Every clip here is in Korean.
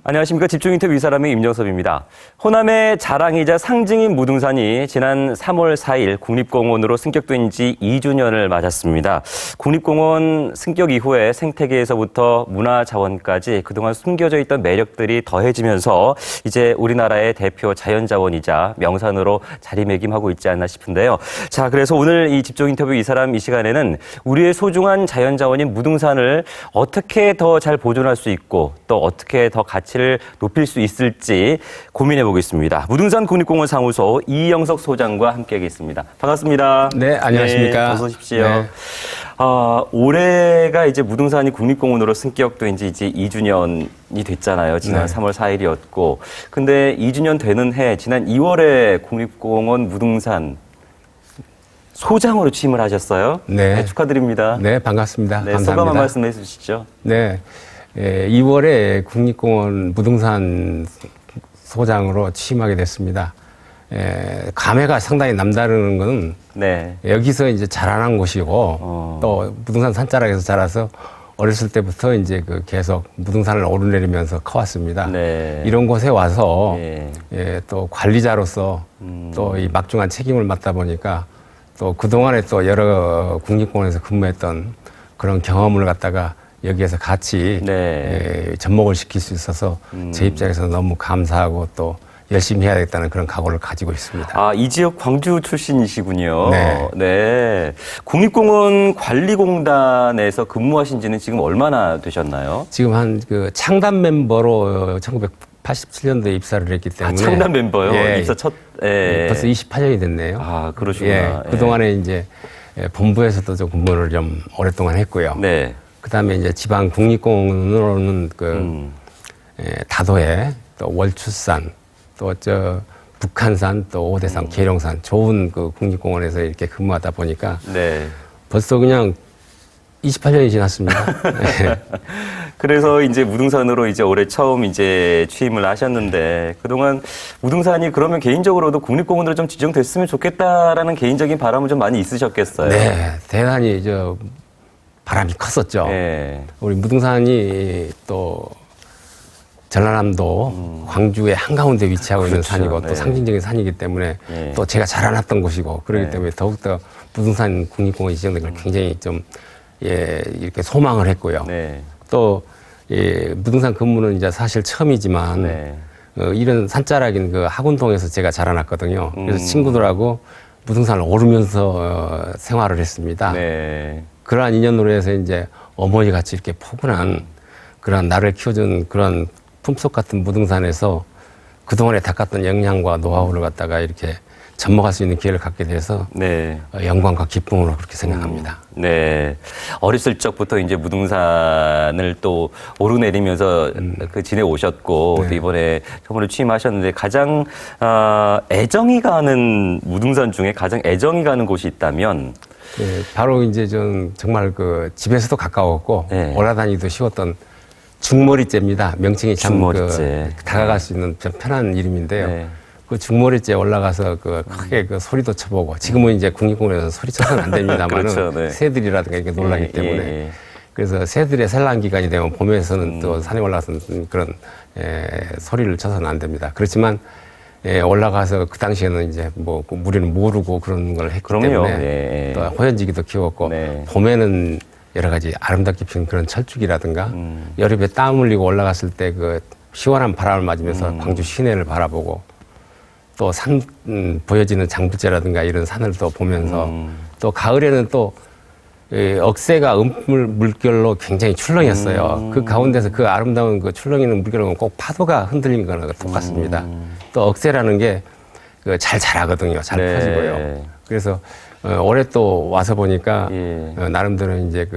안녕하십니까. 집중인터뷰 이 사람의 임정섭입니다. 호남의 자랑이자 상징인 무등산이 지난 3월 4일 국립공원으로 승격된 지 2주년을 맞았습니다. 국립공원 승격 이후에 생태계에서부터 문화자원까지 그동안 숨겨져 있던 매력들이 더해지면서 이제 우리나라의 대표 자연자원이자 명산으로 자리매김하고 있지 않나 싶은데요. 자, 그래서 오늘 이 집중인터뷰 이 사람 이 시간에는 우리의 소중한 자연자원인 무등산을 어떻게 더 잘 보존할 수 있고 또 어떻게 더 가치를 높일 수 있을지 고민해 보겠습니다. 무등산 국립공원 사무소 이영석 소장과 함께하겠습니다. 반갑습니다. 네, 안녕하십니까. 네, 어서 오십시오. 네. 올해가 이제 무등산이 국립공원으로 승격된 지 이제 2주년이 됐잖아요. 지난 네. 3월 4일이었고. 근데 2주년 되는 해, 지난 2월에 국립공원 무등산 소장으로 취임을 하셨어요. 네. 축하드립니다. 네, 반갑습니다. 네, 감사합니다. 소감 한 말씀 해주시죠. 네, 2월에 국립공원 무등산 소장으로 취임하게 됐습니다. 감회가 상당히 남다른 것은 네. 여기서 이제 자라난 곳이고 또 무등산 산자락에서 자라서 어렸을 때부터 이제 계속 무등산을 오르내리면서 커왔습니다. 네. 이런 곳에 와서 예. 또 관리자로서 또 이 막중한 책임을 맡다 보니까 또 그동안에 또 여러 국립공원에서 근무했던 그런 경험을 갖다가 여기에서 같이 접목을 시킬 수 있어서 제 입장에서 너무 감사하고 또 열심히 해야겠다는 그런 각오를 가지고 있습니다. 이 지역 광주 출신이시군요. 네. 네. 국립공원 관리공단에서 근무하신 지는 지금 얼마나 되셨나요? 지금 한 창단 멤버로 1987년도에 입사를 했기 때문에. 창단 멤버요? 예. 입사 첫, 예. 벌써 28년이 됐네요. 그러시구나. 예. 그동안에 이제 본부에서도 좀 근무를 좀 오랫동안 했고요. 네. 그 다음에 이제 지방 국립공원으로는 다도해, 또 월추산, 또 북한산, 또 오대산, 계룡산 좋은 국립공원에서 이렇게 근무하다 보니까 네. 벌써 그냥 28년이 지났습니다. 네. 그래서 이제 무등산으로 이제 올해 처음 이제 취임을 하셨는데 그동안 무등산이 그러면 개인적으로도 국립공원으로 좀 지정됐으면 좋겠다라는 개인적인 바람은 좀 많이 있으셨겠어요. 네, 대단히 바람이 컸었죠. 네. 우리 무등산이 또 전라남도 광주의 한가운데 위치하고 있는 그렇죠. 산이고 네. 또 상징적인 산이기 때문에 네. 또 제가 자라났던 곳이고 그렇기 네. 때문에 더욱더 무등산 국립공원이 지정된 걸 굉장히 좀 이렇게 소망을 했고요. 네. 또 무등산 근무는 이제 사실 처음이지만 네. 이런 산자락인 하군동에서 제가 자라났거든요. 그래서 친구들하고 무등산을 오르면서 생활을 했습니다. 네. 그러한 인연으로 해서 이제 어머니 같이 이렇게 포근한 그런 나를 키워준 그런 품속 같은 무등산에서 그동안에 닦았던 역량과 노하우를 갖다가 이렇게 접목할 수 있는 기회를 갖게 돼서 네. 영광과 기쁨으로 그렇게 생각합니다. 네. 어렸을 적부터 이제 무등산을 또 오르내리면서 지내오셨고, 네. 또 이번에 처음으로 취임하셨는데 가장, 애정이 가는 무등산 중에 가장 애정이 가는 곳이 있다면, 네, 바로 이제 정말 집에서도 가까웠고 네. 올라다니기도 쉬웠던 중머리째입니다. 명칭이 참 중머리째. 다가갈 수 있는 좀 편한 이름인데요. 네. 그 중머리째 올라가서 크게 소리도 쳐보고 지금은 이제 국립공원에서 소리 쳐서는 안 됩니다만은 그렇죠, 네. 새들이라든가 이렇게 놀라기 때문에 그래서 새들의 산란 기간이 되면 봄에서는 또 산에 올라가서 그런 소리를 쳐서는 안 됩니다. 그렇지만 올라가서 그 당시에는 이제 우리는 모르고 그런 걸 했기 때문에 또 호연지기도 키웠고 봄에는 여러 가지 아름답게 핀 그런 철쭉이라든가 여름에 땀 흘리고 올라갔을 때 시원한 바람을 맞으면서 광주 시내를 바라보고 또 산 보여지는 장부채라든가 이런 산을 또 보면서 또 가을에는 또 억새가 물결로 굉장히 출렁였어요. 그 가운데서 그 아름다운 출렁이는 물결은 꼭 파도가 흔들린 거나 똑같습니다. 또 억새라는 게 잘 자라거든요. 잘 퍼지고요. 그래서 올해 또 와서 보니까 나름대로 이제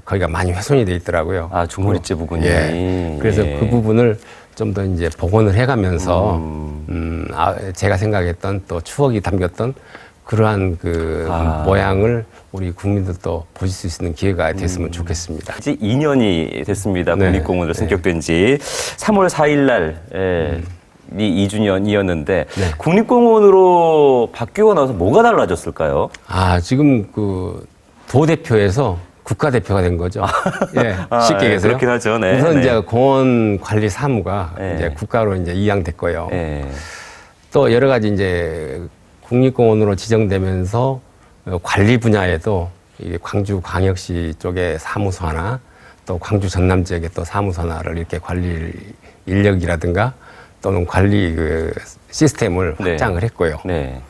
거기가 많이 훼손이 돼 있더라고요. 중머리째 부분이. 그래서 그 부분을 좀 더 이제 복원을 해가면서 제가 생각했던 또 추억이 담겼던 그러한 모양을 우리 국민들도 보실 수 있는 기회가 됐으면 좋겠습니다. 이제 2년이 됐습니다. 네. 국립공원으로 승격된 지 3월 4일 날 이 2주년이었는데 네. 국립공원으로 바뀌고 나서 뭐가 달라졌을까요? 지금 도대표에서 국가대표가 된 거죠. 예, 쉽게 얘기해서. 그렇긴 하죠. 네. 우선 네. 이제 공원 관리 사무가 네. 이제 국가로 이제 이양됐고요. 네. 또 여러 가지 이제 국립공원으로 지정되면서 관리 분야에도 이 광주광역시 쪽에 사무소 하나, 또 광주 전남 지역에 또 사무소 하나를 이렇게 관리 인력이라든가 또는 관리 그 시스템을 네. 확장을 했고요. 네.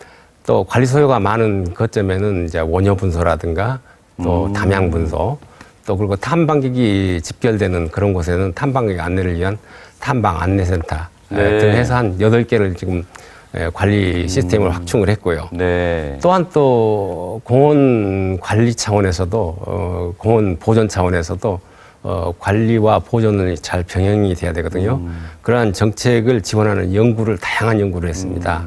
또 관리 소요가 많은 거점에는 이제 원효 분소라든가 또 담양 분소, 또 그리고 탐방객이 집결되는 그런 곳에는 탐방객 안내를 위한 탐방 안내센터 네. 등 해서 한 8개를 지금 관리 시스템을 확충을 했고요. 네. 또한 또 공원 관리 차원에서도 공원 보존 차원에서도 관리와 보존을 잘 병행이 돼야 되거든요. 그러한 정책을 지원하는 연구를 다양한 연구를 했습니다.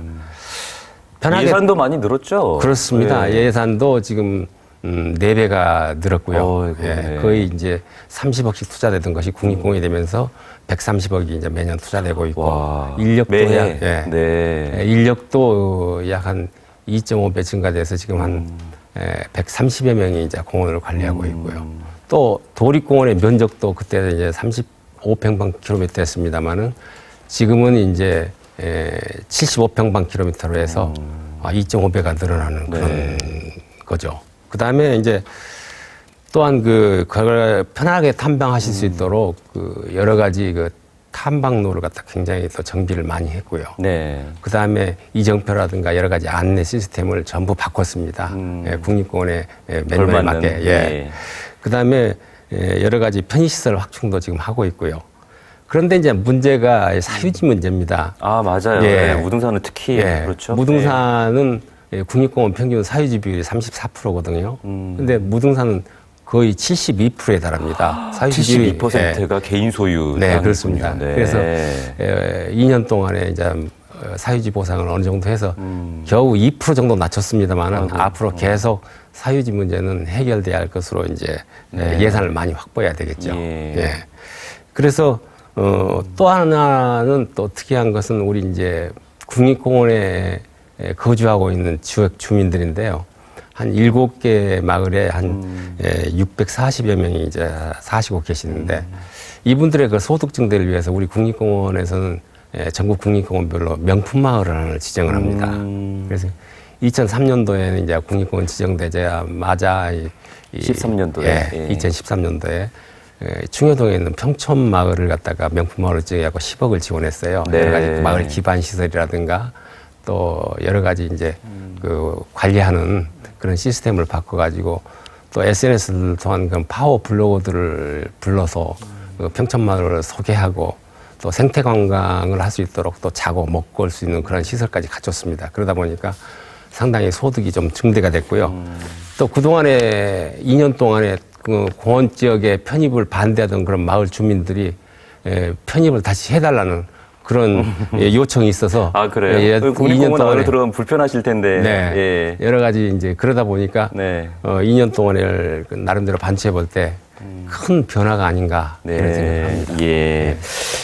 편하게 예산도 많이 늘었죠. 그렇습니다. 네. 예산도 지금 4배가 늘었고요. 어이구, 예, 네. 거의 이제 30억씩 투자되던 것이 국립공원이 되면서 130억이 이제 매년 투자되고 있고 와. 인력도 매해. 약, 예, 네. 인력도 약 한 2.5배 증가돼서 지금 한 130여 명이 이제 공원을 관리하고 있고요. 또 도립공원의 면적도 그때 이제 35평방킬로미터였습니다만은 지금은 이제 75평방킬로미터로 해서 2.5배가 늘어나는 그런 거죠. 그 다음에 이제 또한 그걸 편하게 탐방하실 수 있도록 그 여러 가지 그 탐방로를 갖다 굉장히 또 정비를 많이 했고요. 네. 그 다음에 이정표라든가 여러 가지 안내 시스템을 전부 바꿨습니다. 예, 국립공원의 매뉴얼에 걸맞는, 맞게. 예. 예. 그 다음에 여러 가지 편의시설 확충도 지금 하고 있고요. 그런데 이제 문제가 사유지 문제입니다. 아, 맞아요. 예. 네, 무등산은 특히 예, 그렇죠. 무등산은 국립공원 평균 사유지 비율이 34%거든요. 근데 무등산은 거의 72%에 달합니다. 사유지 비율이. 72%가 개인 소유. 네, 그렇습니다. 네. 그래서 2년 동안에 이제 사유지 보상을 어느 정도 해서 겨우 2% 정도 낮췄습니다만은 앞으로 계속 사유지 문제는 해결돼야 할 것으로 이제 예산을 많이 확보해야 되겠죠. 예. 그래서 또 하나는 또 특이한 것은 우리 이제 국립공원에 거주하고 있는 지역 주민들인데요. 한 7개 마을에 한 640여 명이 이제 사시고 계시는데 이분들의 그 소득 증대를 위해서 우리 국립공원에서는 전국 국립공원별로 명품 마을을 하나 지정을 합니다. 그래서 2003년도에는 이제 국립공원 지정되자마자 13년도에. 예, 2013년도에 충효동에 있는 평촌 마을을 갖다가 명품 마을을 지정하고 10억을 지원했어요. 네. 여러 가지 마을 기반 시설이라든가 또 여러 가지 이제 그 관리하는 그런 시스템을 바꿔가지고 또 SNS를 통한 그런 파워 블로거들을 불러서 그 평촌마을을 소개하고 또 생태 관광을 할 수 있도록 또 자고 먹고 올 수 있는 그런 시설까지 갖췄습니다. 그러다 보니까 상당히 소득이 좀 증대가 됐고요. 또 그동안에 2년 동안에 그 공원 지역에 편입을 반대하던 그런 마을 주민들이 편입을 다시 해달라는 그런 요청이 있어서 아, 그래요? 예, 국립공원 안으로 들어가면 불편하실 텐데. 네, 예. 여러 가지 이제 그러다 보니까 네. 2년 동안을 나름대로 반추해 볼 때 큰 변화가 아닌가 그런 생각을 합니다. 예.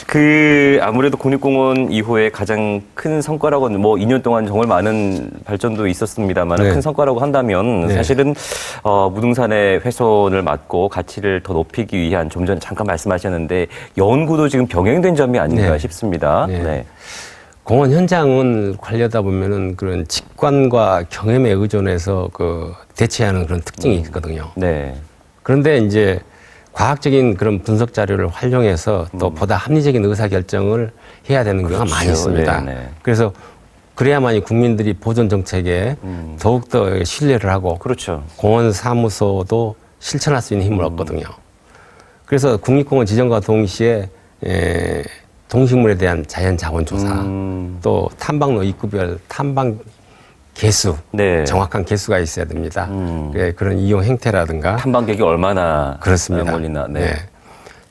그 아무래도 국립공원 이후에 가장 큰 성과라고는 뭐 2년 동안 정말 많은 발전도 있었습니다만 네. 큰 성과라고 한다면 네. 사실은 무등산의 훼손을 막고 가치를 더 높이기 위한 좀 전에 잠깐 말씀하셨는데 연구도 지금 병행된 점이 아닌가 네. 싶습니다. 네. 네. 공원 현장은 관리하다 보면은 그런 직관과 경험에 의존해서 그 대체하는 그런 특징이 있거든요. 네. 그런데 이제 과학적인 그런 분석 자료를 활용해서 또 보다 합리적인 의사 결정을 해야 되는 경우가 많이 있습니다. 네, 네. 그래서 그래야만이 국민들이 보존 정책에 더욱더 신뢰를 하고 그렇죠. 공원 사무소도 실천할 수 있는 힘을 얻거든요. 그래서 국립공원 지정과 동시에 동식물에 대한 자연 자원 조사, 또 탐방로 입구별 탐방 개수, 네. 정확한 개수가 있어야 됩니다. 그런 이용 행태라든가 탐방객이 얼마나 그렇습니다. 몰리나. 네.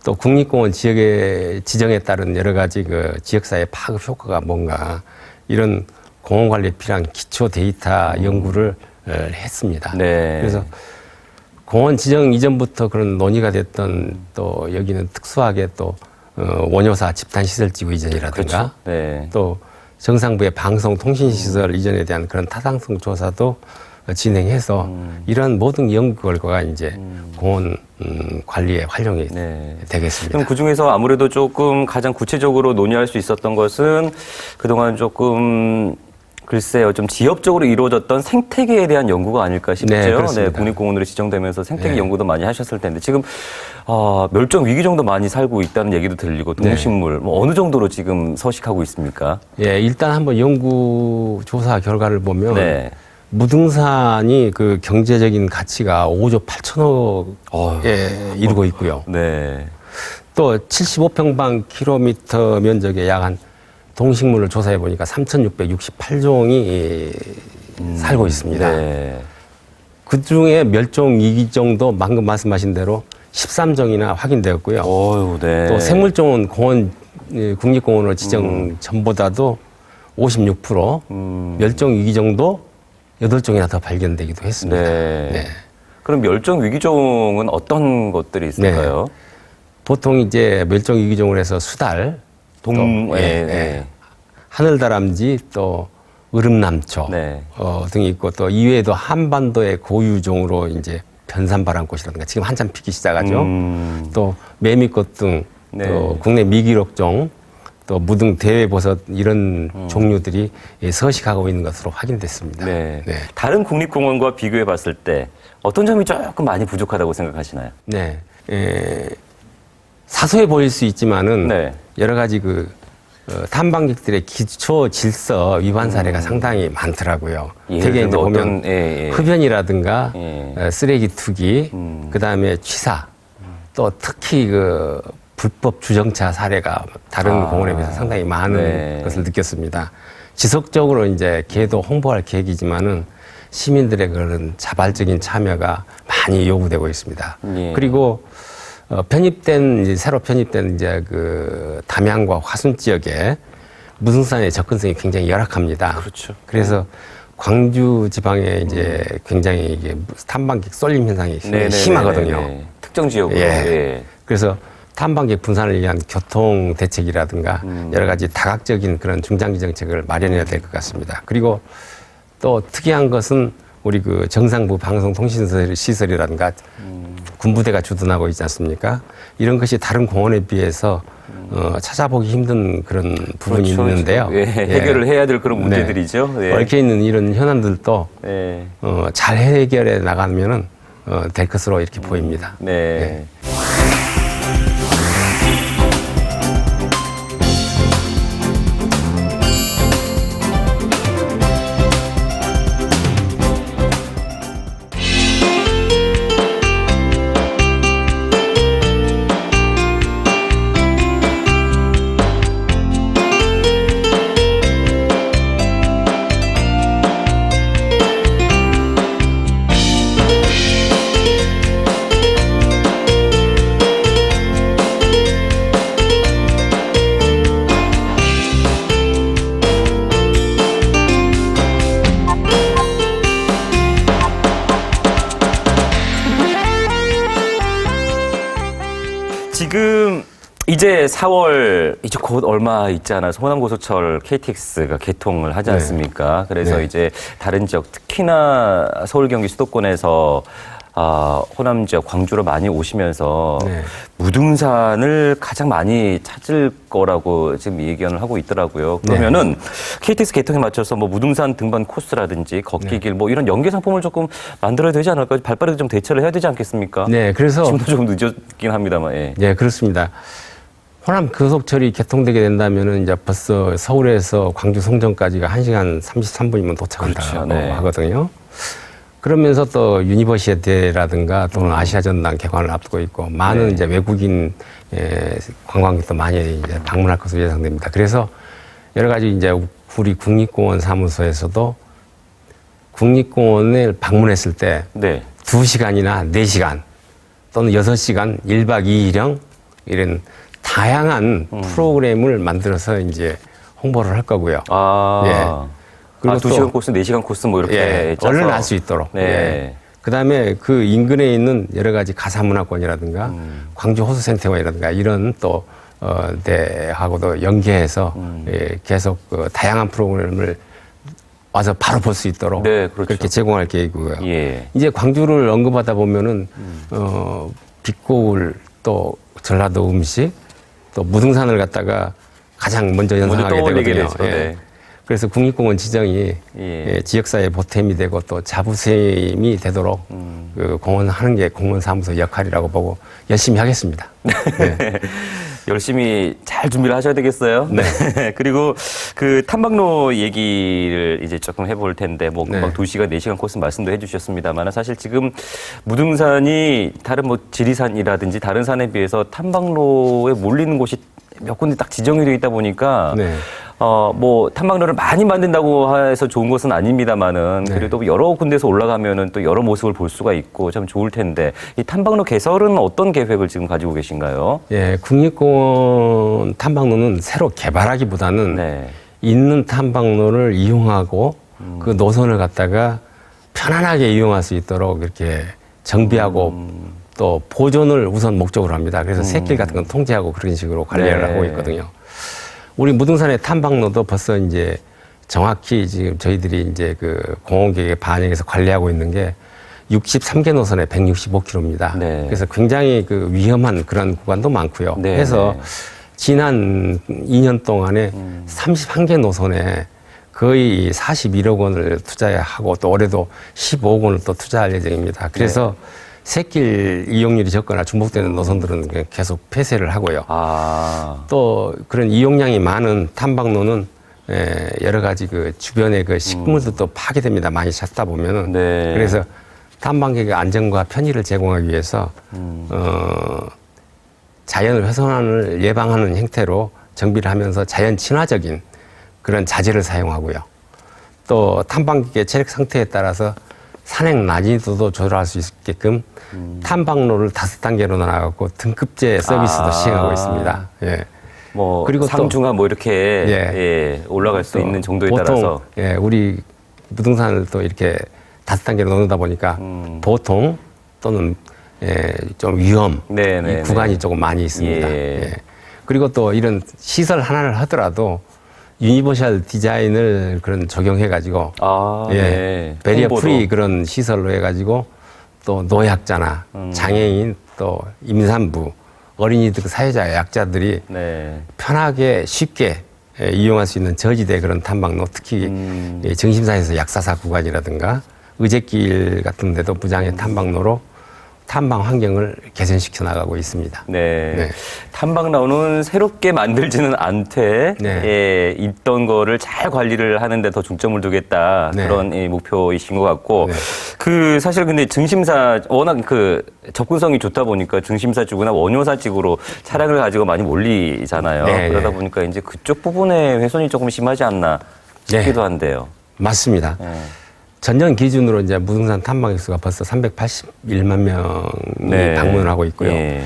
또 국립공원 지역의 지정에 따른 여러 가지 그 지역사회 파급 효과가 뭔가 이런 공원 관리에 필요한 기초 데이터 연구를 했습니다. 네. 그래서 공원 지정 이전부터 그런 논의가 됐던 또 여기는 특수하게 또 원효사 집단시설지구 이전이라든가 그렇죠. 네. 또 정상부의 방송통신시설 이전에 대한 그런 타당성 조사도 진행해서 이런 모든 연구 결과가 이제 공원 관리에 활용이 네. 되겠습니다. 그럼 그 중에서 아무래도 조금 가장 구체적으로 논의할 수 있었던 것은 그동안 조금 글쎄요, 좀 지역적으로 이루어졌던 생태계에 대한 연구가 아닐까 싶죠. 네, 그렇습니다. 국립공원으로 지정되면서 생태계 네. 연구도 많이 하셨을 텐데 지금 멸종 위기 정도 많이 살고 있다는 얘기도 들리고 동식물 뭐 어느 정도로 지금 서식하고 있습니까? 예, 일단 한번 연구 조사 결과를 보면 네. 무등산이 그 경제적인 가치가 5조 8천억에 이르고 있고요. 네. 또 75평방킬로미터 면적의 약 한 동식물을 조사해 보니까 3,668종이 살고 있습니다. 네. 그 중에 멸종 위기 정도 방금 말씀하신 대로 13종이나 확인되었고요. 어휴, 네. 또 생물종은 공원 국립공원으로 지정 전보다도 56%, 멸종 위기 정도 8종이나 더 발견되기도 했습니다. 네. 네. 그럼 멸종 위기종은 어떤 것들이 있을까요? 보통 이제 멸종 위기종을 해서 수달, 하늘다람쥐, 또 으름남초 네. 등이 있고 또 이외에도 한반도의 고유종으로 이제 변산바람꽃이라든가 지금 한참 피기 시작하죠. 또 매미꽃 등 네. 또 국내 미기록종 또 무등 대외버섯 이런 종류들이 서식하고 있는 것으로 확인됐습니다. 네. 네. 다른 국립공원과 비교해 봤을 때 어떤 점이 조금 많이 부족하다고 생각하시나요? 네. 사소해 보일 수 있지만은 네. 여러 가지 탐방객들의 기초 질서 위반 사례가 상당히 많더라고요. 되게 이제 보면 흡연이라든가 쓰레기 투기, 그다음에 취사, 또 특히 불법 주정차 사례가 다른 공원에 비해서 상당히 많은 것을 느꼈습니다. 지속적으로 이제 개도 홍보할 계획이지만은 시민들의 그런 자발적인 참여가 많이 요구되고 있습니다. 그리고 새로 편입된 이제 담양과 화순 지역에 무등산의 접근성이 굉장히 열악합니다. 그렇죠. 그래서 광주 지방에 이제 굉장히 이게 탐방객 쏠림 현상이 심하거든요. 특정 지역으로. 그래서 탐방객 분산을 위한 교통 대책이라든가 여러 가지 다각적인 그런 중장기 정책을 마련해야 될 것 같습니다. 그리고 또 특이한 것은 우리 정상부 방송통신시설이라든가 군부대가 주둔하고 있지 않습니까? 이런 것이 다른 공원에 비해서 찾아보기 힘든 그런 부분이 있는데요. 해결을 해야 될 그런 문제들이죠. 얽혀 있는 이런 현안들도 잘 해결해 나가면은 될 것으로 이렇게 보입니다. 네. 지금 이제 4월 이제 곧 얼마 있지 않아서 호남고속철 KTX가 개통을 하지 않습니까? 그래서 이제 다른 지역 특히나 서울 경기 수도권에서 호남 지역 광주로 많이 오시면서 무등산을 가장 많이 찾을 거라고 지금 얘기를 하고 있더라고요. 그러면은 KTX 개통에 맞춰서 뭐 무등산 등반 코스라든지 걷기길 뭐 이런 연계 상품을 조금 만들어야 되지 않을까요? 발빠르게 좀 대처를 해야 되지 않겠습니까? 네, 그래서 지금도 좀 늦었긴 합니다만. 네, 그렇습니다. 호남 고속철이 개통되게 된다면은 이제 벌써 서울에서 광주 송정까지가 1시간 33분이면 도착한다고 하거든요. 그러면서 또 유니버시아대라든가 또는 아시아 전당 개관을 앞두고 있고 많은 이제 외국인 관광객도 많이 이제 방문할 것으로 예상됩니다. 그래서 여러 가지 이제 우리 국립공원 사무소에서도 국립공원을 방문했을 때 2시간이나 4시간 또는 6시간 1박 2일형 이런 다양한 프로그램을 만들어서 이제 홍보를 할 거고요. 그리고 2시간 코스, 4시간 코스 뭐 이렇게 짜서. 얼른 알 수 있도록. 그다음에 그 인근에 있는 여러 가지 가사문화권이라든가 광주 호수생태원이라든가 이런 또 데하고도 연계해서 계속 다양한 프로그램을 와서 바로 볼 수 있도록 네, 그렇죠. 그렇게 제공할 계획이고요. 예. 이제 광주를 언급하다 보면은 빛고울 또 전라도 음식 또 무등산을 갖다가 가장 먼저 연상하게 떠올리게 되거든요. 되죠. 예. 네. 그래서 국립공원 지정이 예. 지역사회 보탬이 되고 또 자부심이 되도록 그 공원 하는 게 공원사무소 역할이라고 보고 열심히 하겠습니다. 네. 열심히 잘 준비를 하셔야 되겠어요. 네. 그리고 그 탐방로 얘기를 이제 조금 해볼 텐데, 뭐 금방 네. 2시간, 4시간 코스 말씀도 해주셨습니다만, 사실 지금 무등산이 다른 뭐 지리산이라든지 다른 산에 비해서 탐방로에 몰리는 곳이 몇 군데 딱 지정이 되어 있다 보니까, 네. 뭐 탐방로를 많이 만든다고 해서 좋은 것은 아닙니다만은 네. 그래도 여러 군데서 올라가면은 또 여러 모습을 볼 수가 있고 참 좋을 텐데, 이 탐방로 개설은 어떤 계획을 지금 가지고 계신가요? 예, 국립공원 탐방로는 새로 개발하기보다는 네. 있는 탐방로를 이용하고 그 노선을 갖다가 편안하게 이용할 수 있도록 이렇게 정비하고 또 보존을 우선 목적으로 합니다. 그래서 새길 같은 건 통제하고 그런 식으로 관리를 네. 하고 있거든요. 우리 무등산의 탐방로도 벌써 이제 정확히 지금 저희들이 이제 그 공원계획에 반영해서 관리하고 있는 게 63개 노선에 165km입니다. 네. 그래서 굉장히 그 위험한 그런 구간도 많고요. 네. 그래서 지난 2년 동안에 31개 노선에 거의 41억 원을 투자하고 또 올해도 15억 원을 또 투자할 예정입니다. 그래서 새길 이용률이 적거나 중복되는 노선들은 그냥 계속 폐쇄를 하고요. 또 그런 이용량이 많은 탐방로는 여러 가지 그 주변의 그 식물도 파괴됩니다. 많이 찾다 보면은. 네. 그래서 탐방객의 안전과 편의를 제공하기 위해서 자연 훼손을 예방하는 형태로 정비를 하면서 자연 친화적인 그런 자재를 사용하고요. 또 탐방객의 체력 상태에 따라서 산행 난이도도 조절할 수 있게끔 탐방로를 5단계로 나눠갖고 등급제 서비스도 시행하고 있습니다. 예. 뭐 그리고 또 상중하 뭐 이렇게 예, 올라갈 수 있는 정도에 보통 따라서 예, 우리 무등산을 또 이렇게 5단계로 나누다 보니까 보통 또는 좀 위험 네네, 이 구간이 조금 많이 있습니다. 예. 예. 그리고 또 이런 시설 하나를 하더라도 유니버셜 디자인을 그런 적용해가지고 네. 베리어 홍보도. 프리 그런 시설로 해가지고 또 노약자나 장애인 또 임산부 어린이들 사회자 약자들이 네. 편하게 쉽게 이용할 수 있는 저지대 그런 탐방로 특히 정심사에서 약사사 구간이라든가 의제길 같은 데도 무장의 탐방로로 탐방 환경을 개선시켜 나가고 있습니다. 네. 네. 탐방로는 새롭게 만들지는 않되 네. 예, 있던 거를 잘 관리를 하는데 더 중점을 두겠다 네. 그런 이 목표이신 것 같고 네. 그 사실 근데 증심사 워낙 그 접근성이 좋다 보니까 증심사 쪽이나 원효사 쪽으로 차량을 가지고 많이 몰리잖아요. 네. 그러다 보니까 이제 그쪽 부분에 훼손이 조금 심하지 않나 싶기도 네. 한데요. 맞습니다. 네. 전년 기준으로 이제 무등산 탐방 횟수가 벌써 381만 명이 네. 방문을 하고 있고요. 예.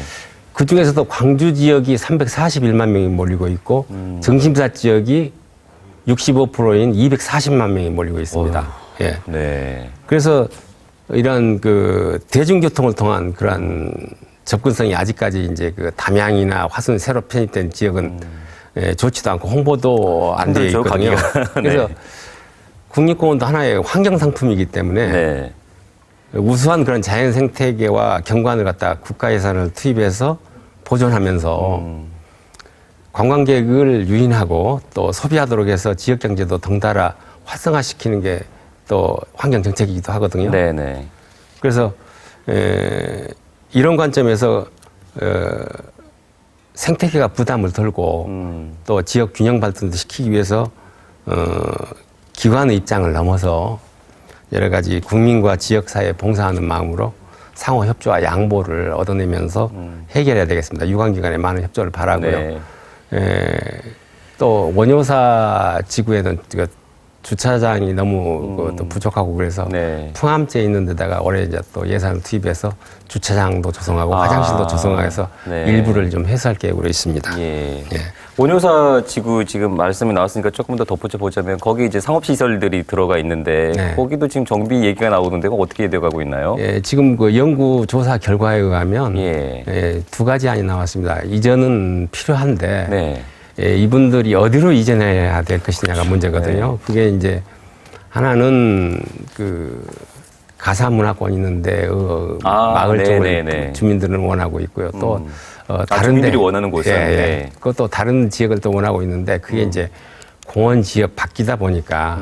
그 중에서도 광주 지역이 341만 명이 몰리고 있고 정심사 지역이 65%인 240만 명이 몰리고 있습니다. 예. 네. 그래서 이런 그 대중교통을 통한 그런 접근성이 아직까지 이제 그 담양이나 화순 새로 편입된 지역은 좋지도 않고 홍보도 안 되어 힘들죠, 있거든요. 가기가. 그래서 네. 국립공원도 하나의 환경 상품이기 때문에 네. 우수한 그런 자연 생태계와 경관을 갖다 국가 예산을 투입해서 보존하면서 관광객을 유인하고 또 소비하도록 해서 지역 경제도 덩달아 활성화시키는 게 또 환경 정책이기도 하거든요. 네네. 그래서 이런 관점에서 생태계가 부담을 덜고 또 지역 균형 발전도 시키기 위해서 기관의 입장을 넘어서 여러 가지 국민과 지역사회에 봉사하는 마음으로 상호 협조와 양보를 얻어내면서 해결해야 되겠습니다. 유관기관의 많은 협조를 바라고요. 네. 또 원효사 지구에는 주차장이 너무 또 부족하고 그래서 네. 풍암제에 있는 데다가 올해 이제 또 예산을 투입해서 주차장도 조성하고 화장실도 조성해서 네. 일부를 좀 해소할 계획으로 있습니다. 예. 예. 원효사 지구 지금 말씀이 나왔으니까 조금 더 덧붙여 보자면 거기 이제 상업시설들이 들어가 있는데 네. 거기도 지금 정비 얘기가 나오는데 어떻게 되어가고 있나요? 예, 지금 그 연구 조사 결과에 의하면 예. 2가지 안이 나왔습니다. 이전은 필요한데 네. 이분들이 어디로 이전해야 될 것이냐가 문제거든요. 그게 이제 하나는 그 가사 문화권이 있는데 마을 쪽을 주민들은 원하고 있고요. 또 다른 주민들이 원하는 곳은 네. 그것도 다른 지역을 또 원하고 있는데 그게 이제 공원 지역 바뀌다 보니까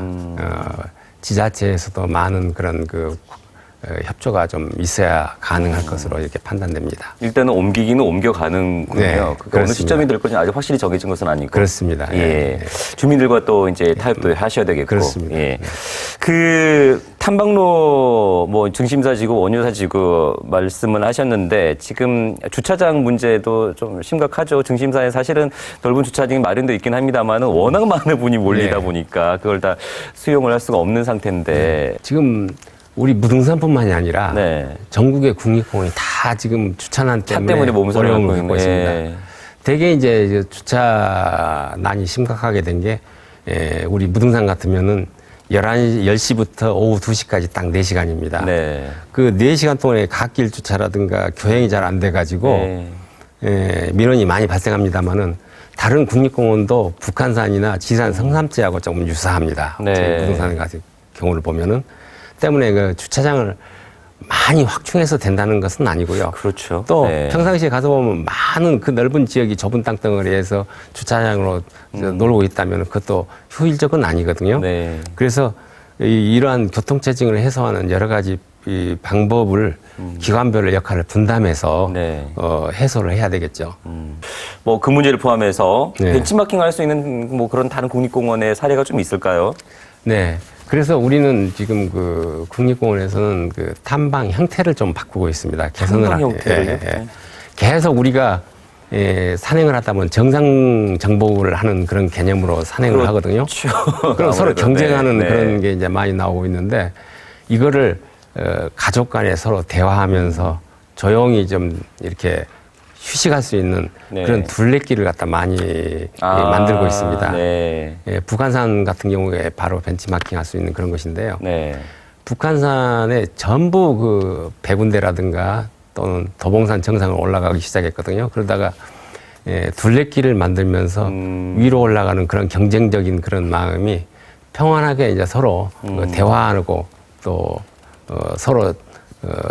지자체에서도 많은 그런 그 협조가 좀 있어야 가능할 것으로 이렇게 판단됩니다. 일단은 옮기기는 옮겨가는군요. 네, 그게 어느 시점이 될 건지 아직 확실히 정해진 것은 아니고. 그렇습니다. 예. 주민들과 또 이제 타협도 하셔야 되겠고. 그렇습니다. 예. 그 탐방로 뭐 중심사지구, 원효사지구 말씀을 하셨는데 지금 주차장 문제도 좀 심각하죠. 중심사에 사실은 넓은 주차장이 마련돼 있긴 합니다만은 워낙 많은 분이 몰리다 보니까 그걸 다 수용을 할 수가 없는 상태인데 지금 우리 무등산뿐만이 아니라 전국의 국립공원이 다 지금 주차난 때문에 어려움을 겪고 있습니다. 대개 이제 주차난이 심각하게 된 게 우리 무등산 같으면은 10시부터 오후 2시까지 딱 4시간입니다. 그 4시간 동안에 갓길 주차라든가 교행이 잘 안 돼가지고 민원이 많이 발생합니다만은 다른 국립공원도 북한산이나 지산 성삼지하고 조금 유사합니다. 무등산 같은 경우를 보면은 때문에 그 주차장을 많이 확충해서 된다는 것은 아니고요. 그렇죠. 또 평상시에 가서 보면 많은 그 넓은 지역이 좁은 땅덩어리에서 주차장으로 놀고 있다면 그것도 효율적은 아니거든요. 그래서 이러한 교통체증을 해소하는 여러 가지 이 방법을 기관별로 역할을 분담해서 해소를 해야 되겠죠. 뭐 그 문제를 포함해서 벤치마킹 할 수 있는 뭐 그런 다른 국립공원의 사례가 좀 있을까요? 네. 그래서 우리는 지금 그 국립공원에서는 그 탐방 형태를 좀 바꾸고 있습니다. 개선을 탐방 형태를요? 계속 우리가 산행을 하다 보면 정상 정복을 하는 그런 개념으로 산행을 하거든요. 그럼 서로 경쟁하는 그런 게 이제 많이 나오고 있는데 이거를 가족 간에 서로 대화하면서 조용히 좀 이렇게 휴식할 수 있는 그런 둘레길을 갖다 많이 만들고 있습니다. 북한산 같은 경우에 바로 벤치마킹 할 수 있는 그런 것인데요. 북한산에 전부 그 백운대라든가 또는 도봉산 정상을 올라가기 시작했거든요. 그러다가 둘레길을 만들면서 위로 올라가는 그런 경쟁적인 그런 마음이 평안하게 이제 서로 대화하고 또 서로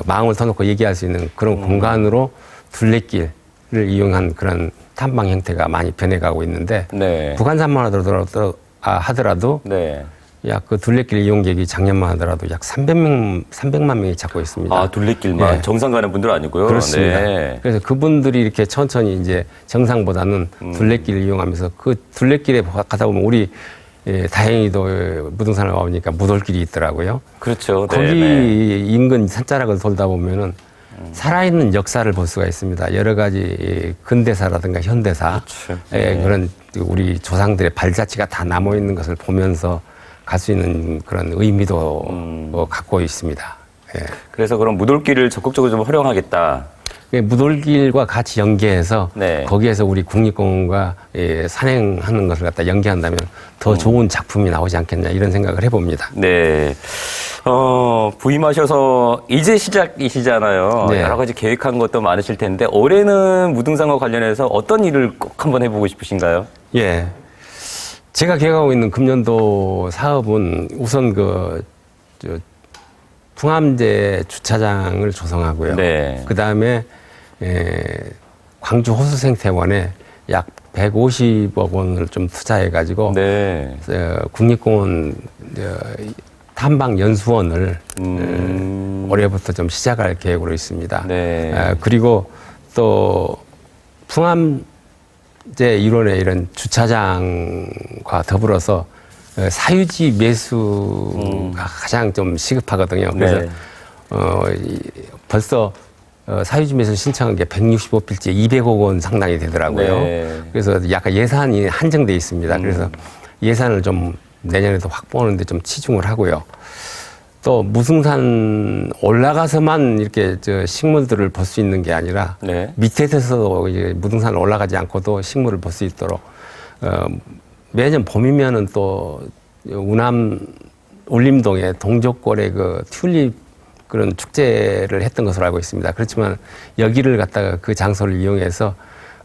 마음을 터놓고 얘기할 수 있는 그런 공간으로 둘레길을 이용한 그런 탐방 형태가 많이 변해가고 있는데 북한산만 하더라도 약 그 둘레길 이용객이 작년만 하더라도 약 300만 명이 찾고 있습니다. 아, 둘레길만 정상 가는 분들 아니고요. 그렇습니다. 그래서 그분들이 이렇게 천천히 이제 정상보다는 둘레길을 이용하면서 그 둘레길에 가다 보면 우리 다행히도 무등산을 와보니까 무돌길이 있더라고요. 그렇죠. 거기 인근 산자락을 돌다 보면은 살아있는 역사를 볼 수가 있습니다. 여러 가지 근대사라든가 현대사 그런 우리 조상들의 발자취가 다 남아 있는 것을 보면서 갈 수 있는 그런 의미도 갖고 있습니다. 그래서 그런 무돌길을 적극적으로 좀 활용하겠다. 무돌길과 같이 연계해서 거기에서 우리 국립공원과 산행하는 것을 갖다 연계한다면 더 좋은 작품이 나오지 않겠냐 이런 생각을 해봅니다. 부임하셔서 이제 시작이시잖아요. 여러 가지 계획한 것도 많으실 텐데 올해는 무등산과 관련해서 어떤 일을 꼭 한번 해보고 싶으신가요? 제가 계획하고 있는 금년도 사업은 우선 풍암제 주차장을 조성하고요. 그 다음에 광주 호수생태원에 약 150억 원을 좀 투자해가지고 국립공원 탐방 연수원을 올해부터 좀 시작할 계획으로 있습니다. 그리고 또 풍암제 일원의 이런 주차장과 더불어서 사유지 매수가 가장 좀 시급하거든요. 그래서 벌써 사유지 매수 신청한 게 165필지 200억 원 상당이 되더라고요. 그래서 약간 예산이 한정돼 있습니다. 그래서 예산을 좀 내년에도 확보하는데 좀 치중을 하고요. 또 무등산 올라가서만 이렇게 식물들을 볼 수 있는 게 아니라 밑에서도 무등산 올라가지 않고도 식물을 볼 수 있도록 매년 봄이면은 또 우남 울림동에 동족골에 그 튤립 그런 축제를 했던 것으로 알고 있습니다. 그렇지만 여기를 갖다가 그 장소를 이용해서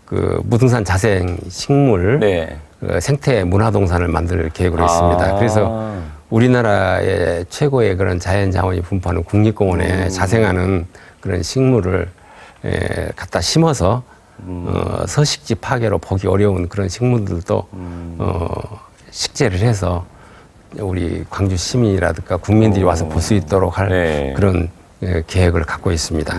그 무등산 자생 식물 생태 문화동산을 만들 계획으로 있습니다. 그래서 우리나라의 최고의 그런 자연 자원이 분포하는 국립공원에 자생하는 그런 식물을 갖다 심어서 서식지 파괴로 보기 어려운 그런 식물들도 식재를 해서 우리 광주 시민이라든가 국민들이 와서 볼 수 있도록 할 네. 그런 계획을 갖고 있습니다.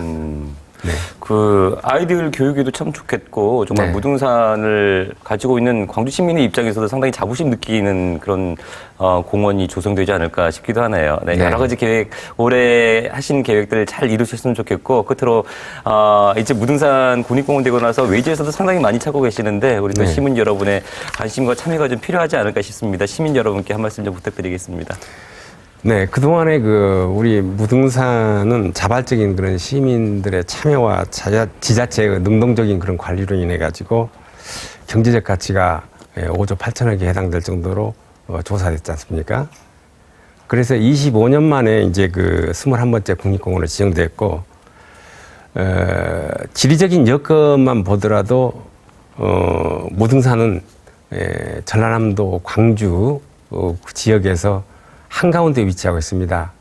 네. 그 아이들 교육에도 참 좋겠고 정말 네. 무등산을 가지고 있는 광주 시민의 입장에서도 상당히 자부심 느끼는 그런 공원이 조성되지 않을까 싶기도 하네요. 네, 네. 여러 가지 계획 올해 하신 계획들 잘 이루셨으면 좋겠고 끝으로 이제 무등산 국립공원 되고 나서 외지에서도 상당히 많이 찾고 계시는데 우리 또 네. 시민 여러분의 관심과 참여가 좀 필요하지 않을까 싶습니다. 시민 여러분께 한 말씀 좀 부탁드리겠습니다. 네, 그동안에 우리 무등산은 자발적인 그런 시민들의 참여와 지자체의 능동적인 그런 관리로 인해 가지고 경제적 가치가 5조 8천억에 해당될 정도로 조사됐지 않습니까? 그래서 25년 만에 이제 21번째 국립공원으로 지정됐고, 지리적인 여건만 보더라도, 무등산은 전라남도 광주 그 지역에서 한가운데 위치하고 있습니다.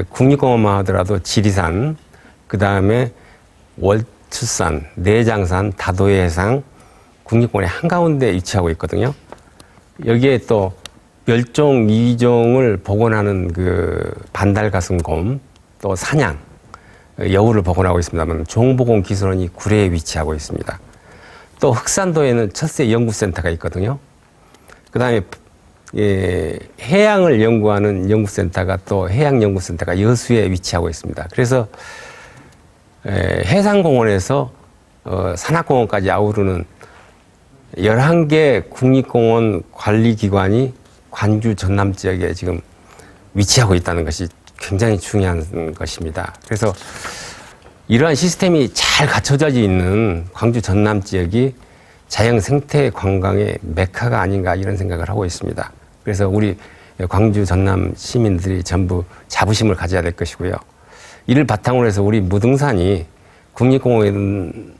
국립공원만 하더라도 지리산, 그 다음에 월출산, 내장산, 다도해 해상, 국립공원의 한가운데 위치하고 있거든요. 여기에 또 멸종 위종을 복원하는 반달가슴곰, 또 사냥, 여우를 복원하고 있습니다만 종복원 기술원이 구례에 위치하고 있습니다. 또 흑산도에는 첫 새 연구센터가 있거든요. 그 다음에 해양을 연구하는 연구센터가 또 해양연구센터가 여수에 위치하고 있습니다. 그래서 해상공원에서 산악공원까지 아우르는 11개 국립공원 관리기관이 관주 전남 지역에 지금 위치하고 있다는 것이 굉장히 중요한 것입니다. 그래서 이러한 시스템이 잘 갖춰져 있는 광주 전남 지역이 자연 생태 관광의 메카가 아닌가 이런 생각을 하고 있습니다. 그래서 우리 광주 전남 시민들이 전부 자부심을 가져야 될 것이고요. 이를 바탕으로 해서 우리 무등산이 국립공원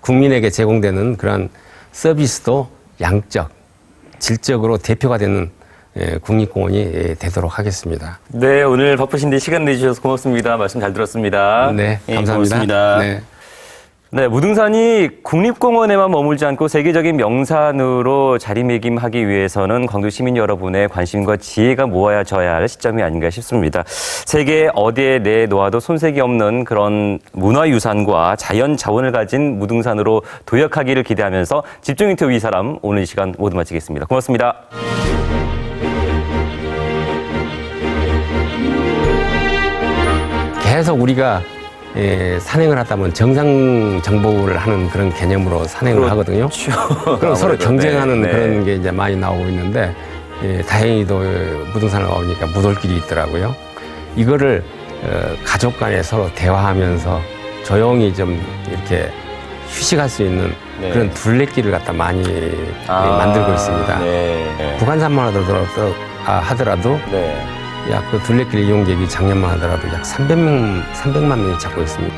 국민에게 제공되는 그런 서비스도 양적, 질적으로 대표가 되는 국립공원이 되도록 하겠습니다. 네, 오늘 바쁘신데 시간 내주셔서 고맙습니다. 말씀 잘 들었습니다. 네, 감사합니다. 고맙습니다. 네. 네, 무등산이 국립공원에만 머물지 않고 세계적인 명산으로 자리매김하기 위해서는 광주 시민 여러분의 관심과 지혜가 모아져야 할 시점이 아닌가 싶습니다. 세계 어디에 내놓아도 손색이 없는 그런 문화유산과 자연 자원을 가진 무등산으로 도약하기를 기대하면서 집중 인터뷰 이 사람 오늘 이 시간 모두 마치겠습니다. 고맙습니다. 계속 우리가 산행을 하다 보면 정상 정복을 하는 그런 개념으로 산행을 하거든요. 그럼 서로 경쟁하는 네. 그런 게 이제 많이 나오고 있는데 다행히도 무등산을 와보니까 무돌길이 있더라고요. 이거를 가족 간에 서로 대화하면서 조용히 좀 이렇게 휴식할 수 있는 그런 둘레길을 갖다 많이 만들고 있습니다. 네. 북한산만 하더라도 네. 약 둘레길 이용객이 작년만 하더라도 약 300만 명이 찾고 있습니다.